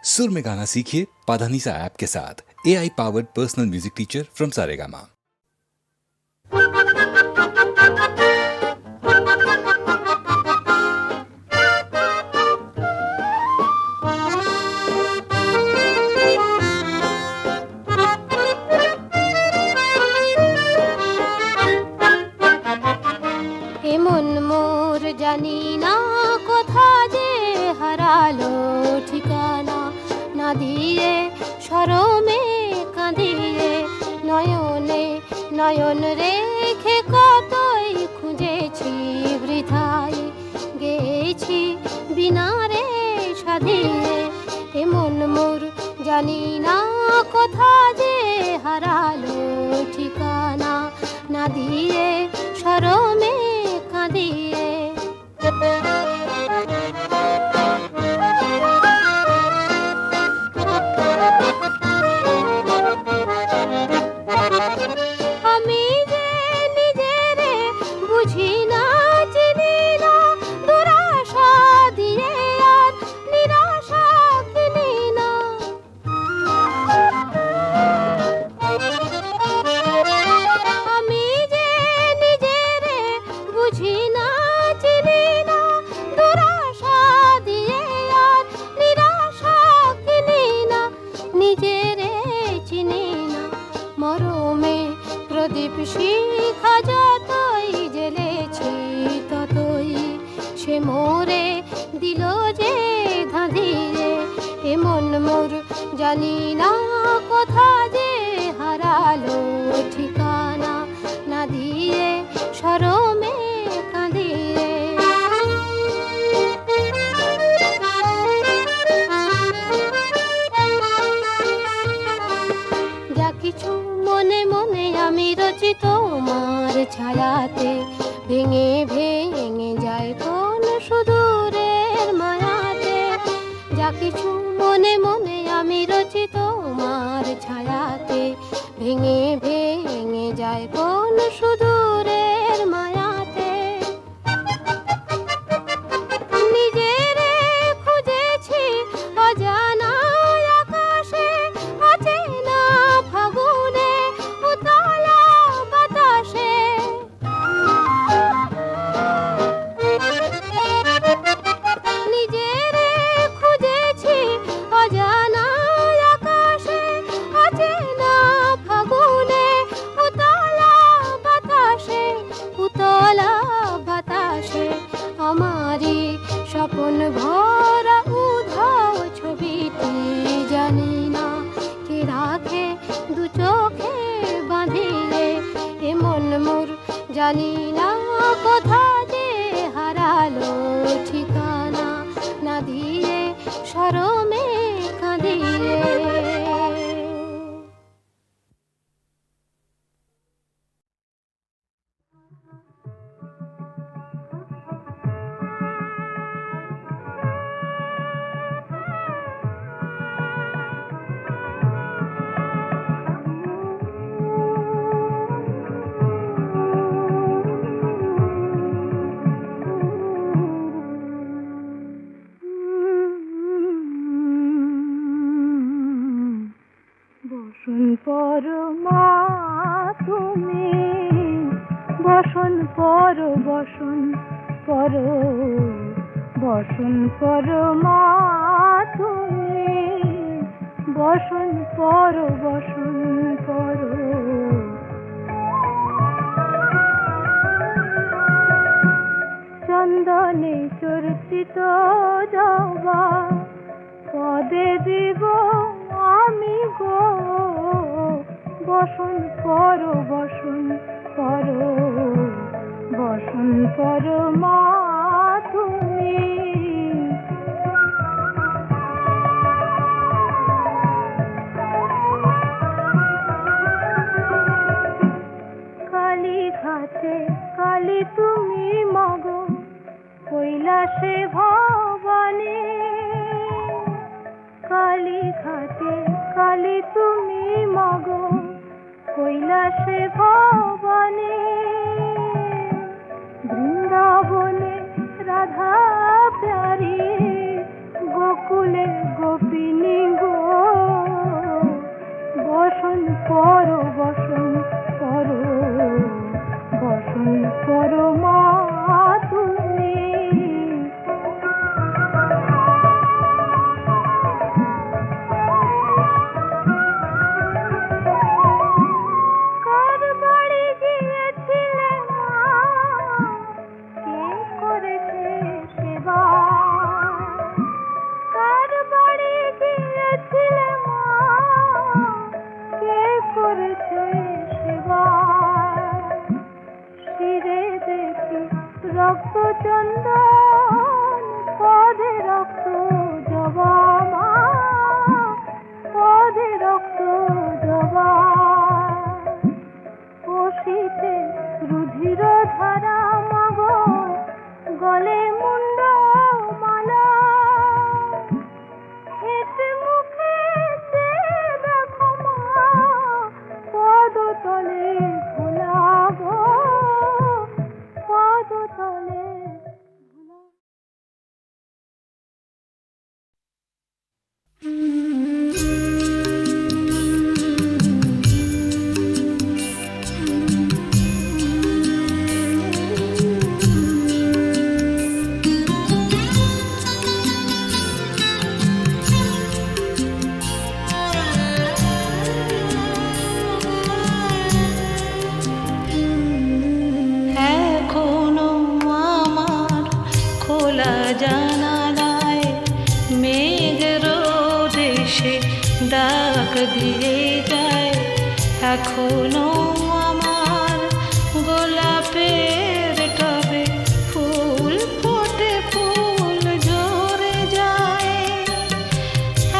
सुर में गाना सीखिए पाधानीसा ऐप के साथ। AI powered personal music teacher from Saregama. এমন মোর জানি না কোথা যে হারালো ঠিকানা, না দিয়ে শরমে কাঁদিয়ে নয়নে নয়ন রেখে কতই খুঁজেছি বৃথায়, গেছি বিনা রে সাধিয়ে। এমন মোর জানি না কোথা যে হারালো ঠিকানা, না দিয়ে শরমে কাঁদিয়ে। আমি যে নিজেরে বুঝি না, চিনি না, দুরাশা দিয়ে আর নিরাশা কিনি না। আমি যে নিজেরে বুঝি না, চিনি না, দুরাশা দিয়ে আর নিরাশা কিনি না। নিজেরে চিনি না, মরমে প্রদীপ শিখা যতই জ্বেলেছি ততই সে মোরে দিল যে ধাঁধিয়ে। এমন মোর জানি না কোথা যে হারালো ঠিকানা, না দিয়ে শরমে কাঁদিয়ে। যা কিছু মনে মনে আমি রচি তোমার ছায়াতে, ভেঙে ভেঙে যায় কোন সুদূরের মায়াতে। যা কিছু মনে মনে আমি রচি তোমার ছায়াতে, ভেঙে ভেঙে যায় কোন সুদূরের মায়াতে। নিজেরে খুঁজেছি অজানা আকাশে, অচেনা ফাগুনে, উতলা বাতাসে। নিজেরে খুঁজেছি অজানা আকাশে, অচেনা ফাগুনে, উতলা বাতাসে, উতলা বাতাসে। আমারই স্বপন ভরা উধাও ছবিটি জানি না কে রাখে দু চোখে বাঁধিয়ে। এমন মোর জানি না কোথা যে হারালো ঠিকানা, না দিয়ে শরমে কাঁদিয়ে। বসন পরমা তুমি, বসন পর, বসন পর, বসন পরমা তুমি, বসন পর, বসন পর। চন্দনে চর্চিত জবা পদে দিব আমি গো, বসন পর, বসন পর, বসন পর মা তুমি। কালী ঘাটে কালী তুমি মগো, কৈলাসে ভবানী। কালী ঘাটে কালী তুমি মগো, কৈলাসে ভবানী। বৃন্দাবনে রাধা প্যারী, গোকুলে গোপিনী। চন্দন পদে রক্ত জবা মা, পদে রক্ত জবা, কষিতে রুধির ধারা মাগো, গলে মুন্ড মালা, হেঁটে মুখে চেয়ে দেখো মা, পদতলে ভোলা গো, পদতলে ভোলা। এখনো আমার খোলা জানালায় মেঘের দেশে ডাক দিয়ে যায়, এখনো আমার গোলাপের টবে ফুল ফোটে, ফুল ঝরে যায়,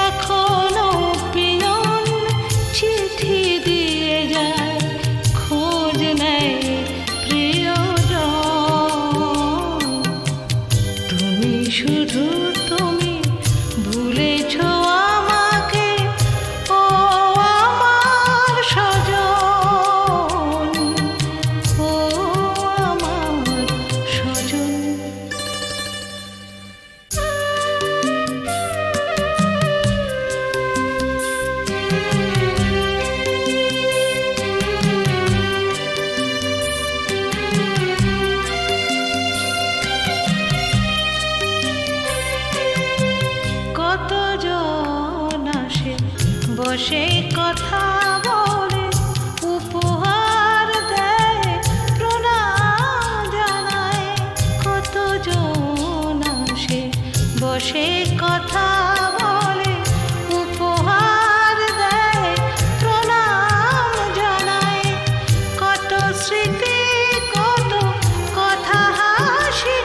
এখনো পিয়ন চিঠি দিয়ে যায়, খোঁজ নেয় প্রিয়জন। তুমি শুধু তুমি ভুলেছ আমাকে, ও আমার স্বজন, ও আমার স্বজন। কতজন আসে বসে কথা বলে, উপহার দেয় প্রণাম জানায়, কতজন আসে বসে কথা বলে, উপহার দেয় প্রণাম জানায়, কত স্মৃতি কত কথা হাসি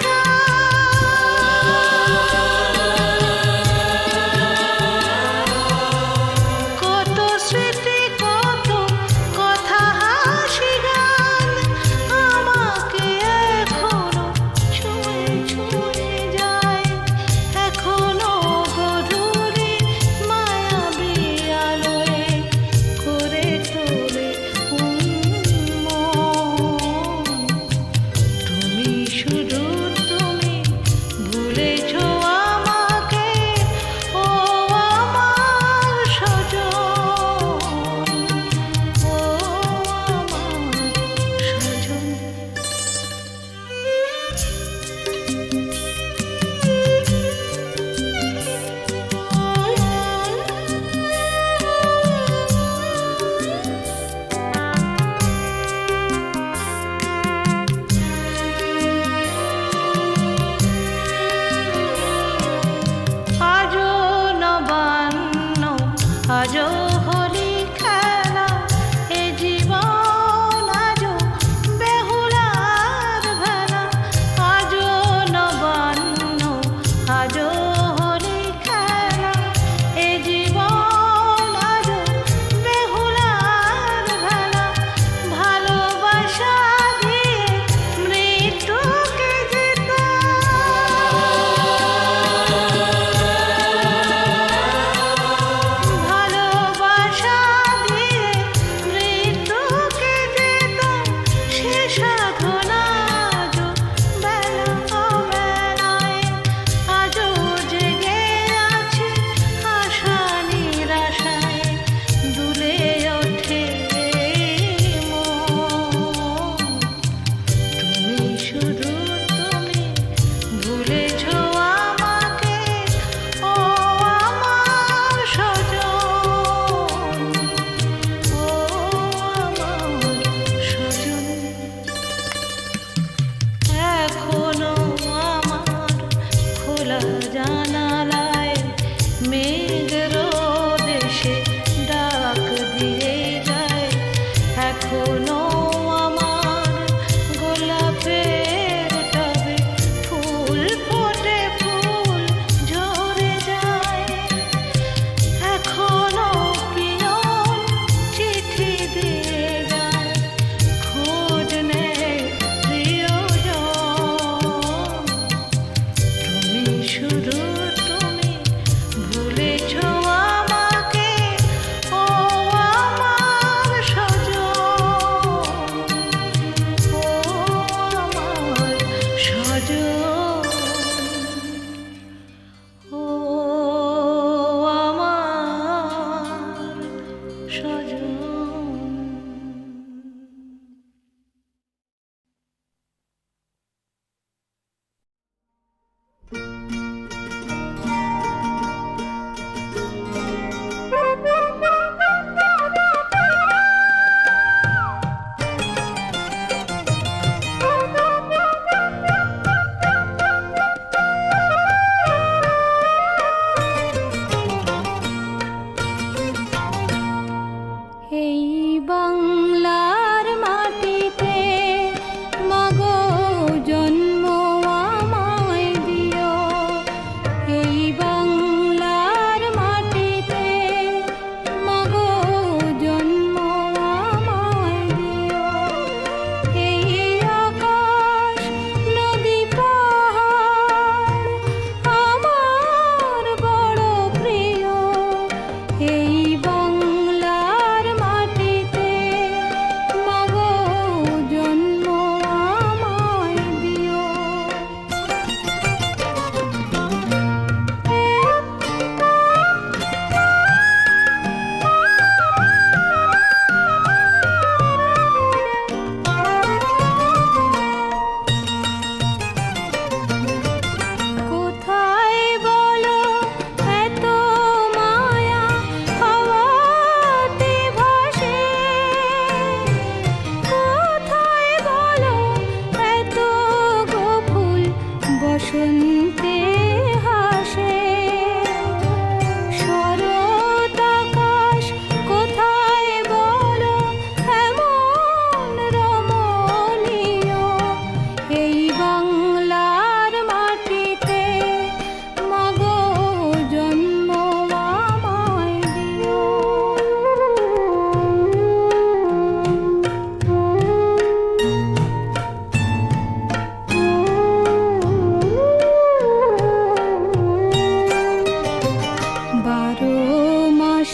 কত স্মৃতি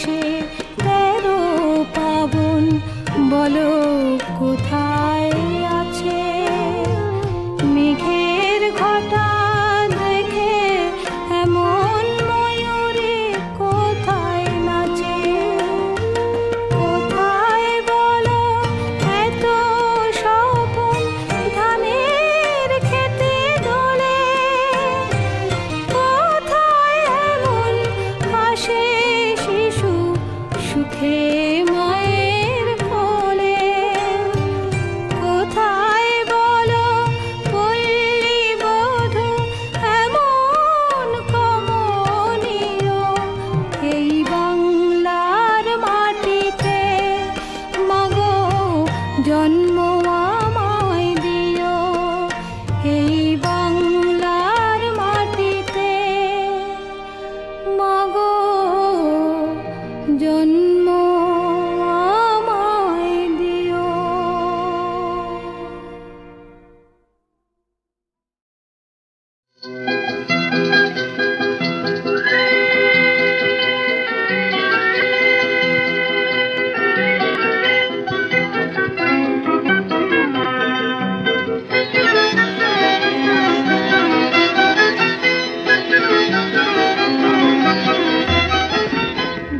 মাসে 13 পাবন বলো কোথায় আছে মেঘের ঘটা দেখে এমন ময়ূরে কোথায় নাচে কোথায় বলো এত স্বপন ধানের খেতে দোলে কোথায় এমন হাসে শিশু সুখে মায়ের কোলে কোথায় বলো পল্লী বধূ এমন কমনীয় এই বাংলার মাটিতে মাগো জন্ম আমায় দিও এই বাংলার মাটিতে মাগো জন্ম আমায় দিও।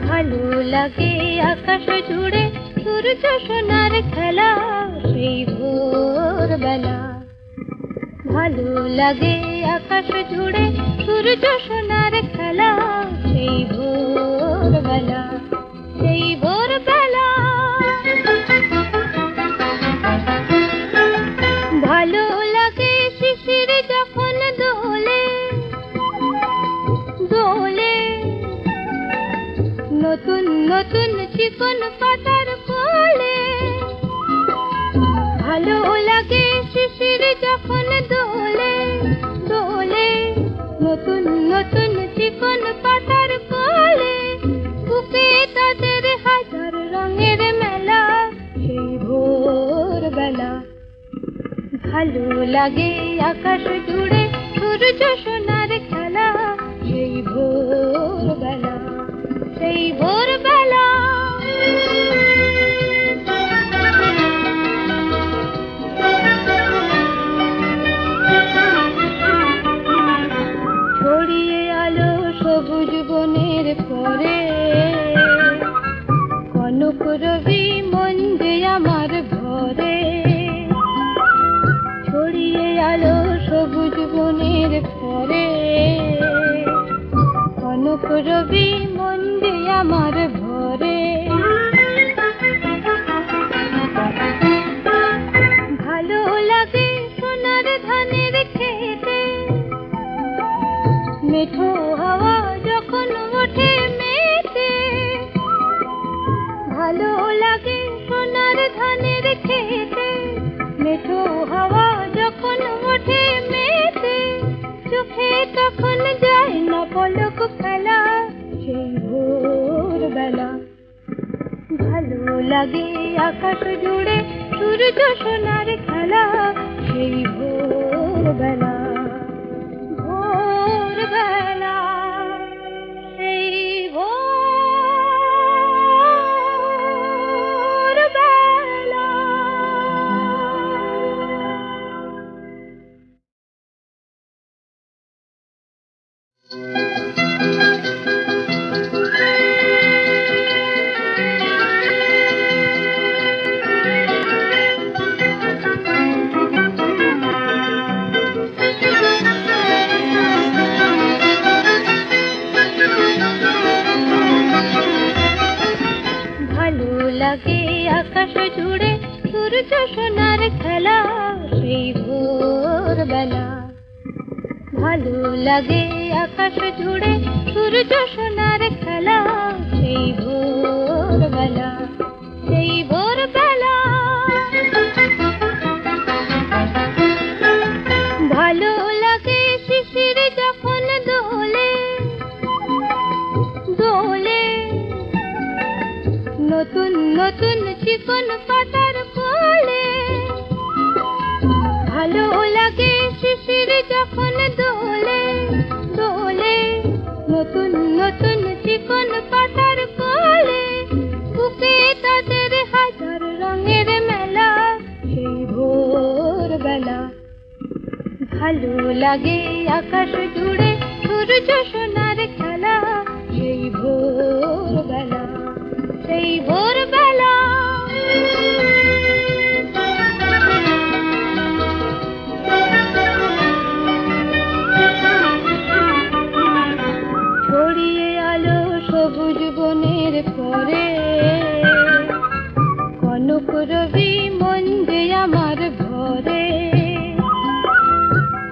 ভালো লাগে আকাশ জুড়ে সূর্য সোনার খেলা সেই ভোরবেলা ভালো লাগে আকাশ জুড়ে সূর্য সোনার খেলা সেই ভোরবেলা সেই ভোরবেলা ভালো লাগে শিশির যখন দোলে দোলে নতুন নতুন চিকন পাতার কোলে ভালো লাগে শিশির যখন দোলে দোলে নতুন নতুন চিকন পাতার কোলে বুকে তাদের হাজার রঙের মেলা সেই ভোরবেলা ভালো লাগে আকাশ জুড়ে সূর্য সোনার খেলা সেই ভোরবেলা সেই ভোরবেলা ছড়িয়ে আলো সবুজ বনের পরে কনক রবি মন যে আমার ঘরে ছড়িয়ে আলো সবুজ বনের পরে কনক রবি মন যে আমার ভরে ভালো লাগে সোনার ধানের খেতে মেঠো হাওয়া যখন ওঠে মেতে ভালো লাগে সোনার ধানের খেতে মেঠো হাওয়া যখন ওঠে মেতে চোখে তখন যায় না পলক ফেলা সেই ভোরবেলা ভালো লাগে আকাশ জুড়ে সূর্য সোনার খেলা সেই ভোরবেলা ভোরবেলা সেই ভোরবেলা ভালো লাগে আকাশ জুড়ে সূর্য সোনার খেলা সেই ভোরবেলা ভালো লাগে আকাশ জুড়ে সূর্য সোনার খেলা সেই ভোরবেলা সেই ভোরবেলা ভালো লাগে শিশির যখন দোলে দোলে নতুন নতুন চিকন পাতার কোলে ভালো লাগে শিশির যখন দোলে দোলে নতুন নতুন চিকন পাতার কোলে ভালো লাগে আকাশ জুড়ে সূর্য সোনার খেলা, সেই ভোরবেলা, সেই ভোরবেলা। ছড়িয়ে আলো সবুজ বনের পরে, কনক রবি মন যে আমার ভরে।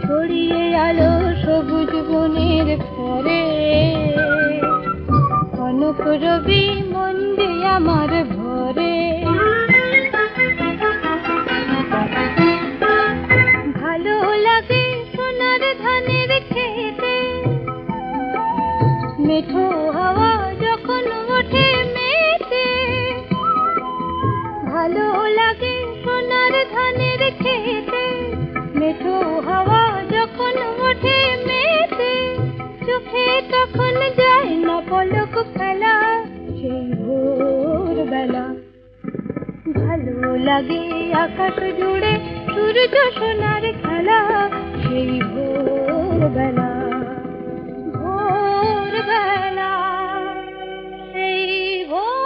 ছড়িয়ে আলো সবুজ বনের পরে, কনক রবি মন যে আমার ভরে। ভালো লাগে সোনার ধানের খেতে, মেঠো হাওয়া যখন ওঠে মেতে। ভালো লাগে সোনার ধানের খেতে, মেঠো হাওয়া যখন ওঠে মেতে। চোখে তখন যায় না পলক ফেলা, সেই ভোরবেলা। ভালো লাগে আকাশ জুড়ে সূর্য সোনার খেলা, সেই ভোরবেলা, ভোরবেলা, সেই ভোরবেলা।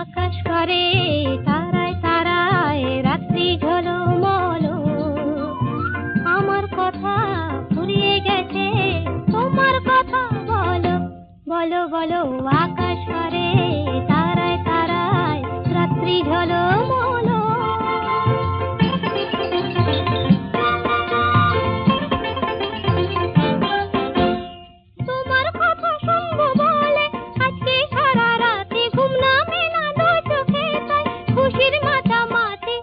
আকাশ করে তারায় তারায় রাত্রি ঝলমল, আমার কথা ফুরিয়ে গেছে তোমার কথা বলো, বলো বলো। আকাশ করে তারায় তারায় রাত্রি ঝলমল, তোমার কথা শুনবো বলে আজকে সারা রাতে ঘুম নামে না দু চোখে, তাই খুশির মাতামাতি।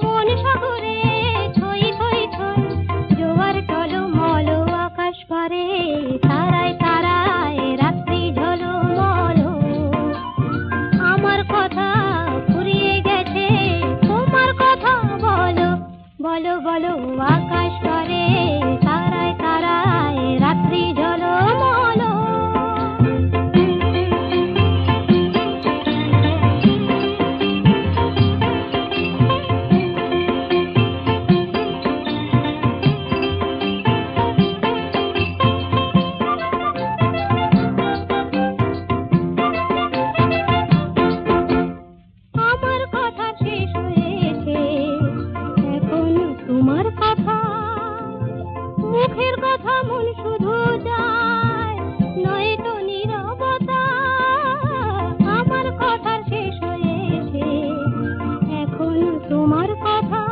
মন সাগরে থই থই থই, জোয়ার টলমল। আকাশ পারে তারায় তারায় রাত্রি ঝলমল, আমার কথা ফুরিয়ে গেছে তোমার কথা বলো, বলো বলো। আকাশ পারে তারায় তারায় রাত্রি ঝলমল। আমার কথা শেষ হয়েছে, এখন তোমার কথা। মুখের কথা মন শুধু যায়, নয়তো নীরবতা। আমার কথা শেষ হয়েছে, এখন তোমার কথা।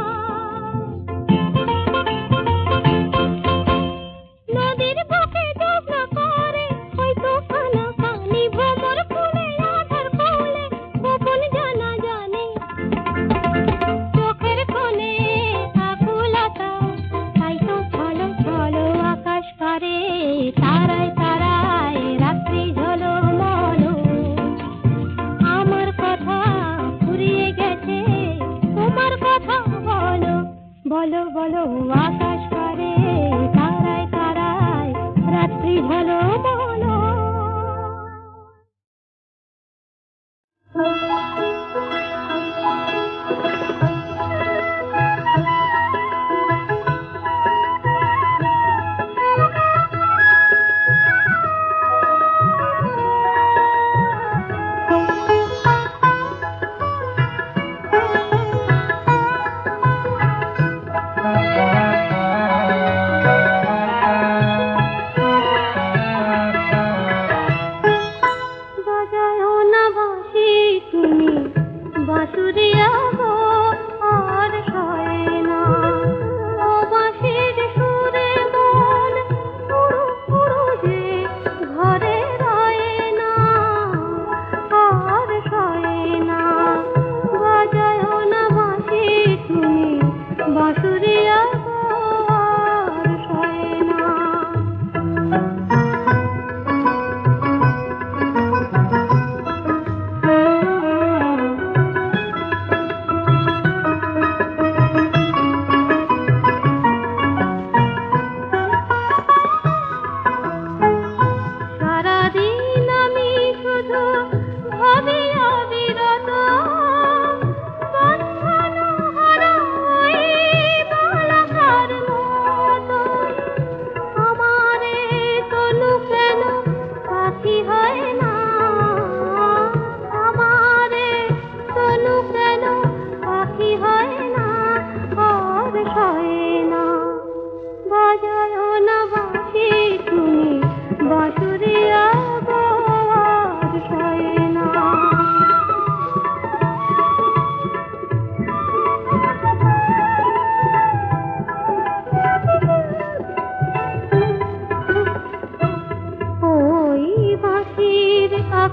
নদীর বুকে জ্যোৎস্না করে হয়তো কানাকানি, ভ্রমর ফুলে আধার কোলে গোপন জানা জানে। চোখের কোণে আকুলতা, তাই তো ছলো ছলো। আকাশ পারে তারায় তারায় রাত্রি ঝলমল, আমার কথা ফুরিয়ে গেছে তোমার কথা বলো, বলো বলো। আকাশ পারে তারায় তারায় রাত্রি ঝলমল।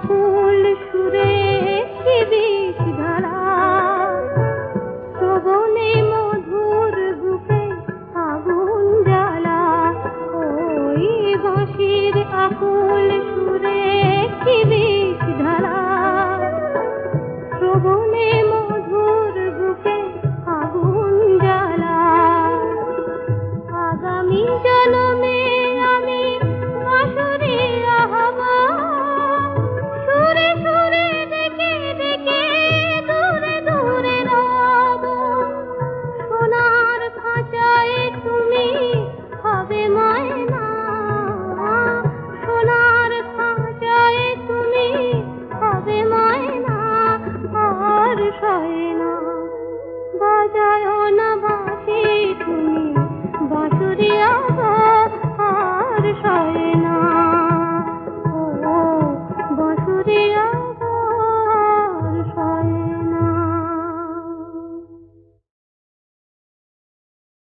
আকুল সুরে কি বিষ ধারা শ্রবণে মধুর বুকে আগুন জ্বালা ওই বাঁশির আকুল সুরে কি বিষ ধারা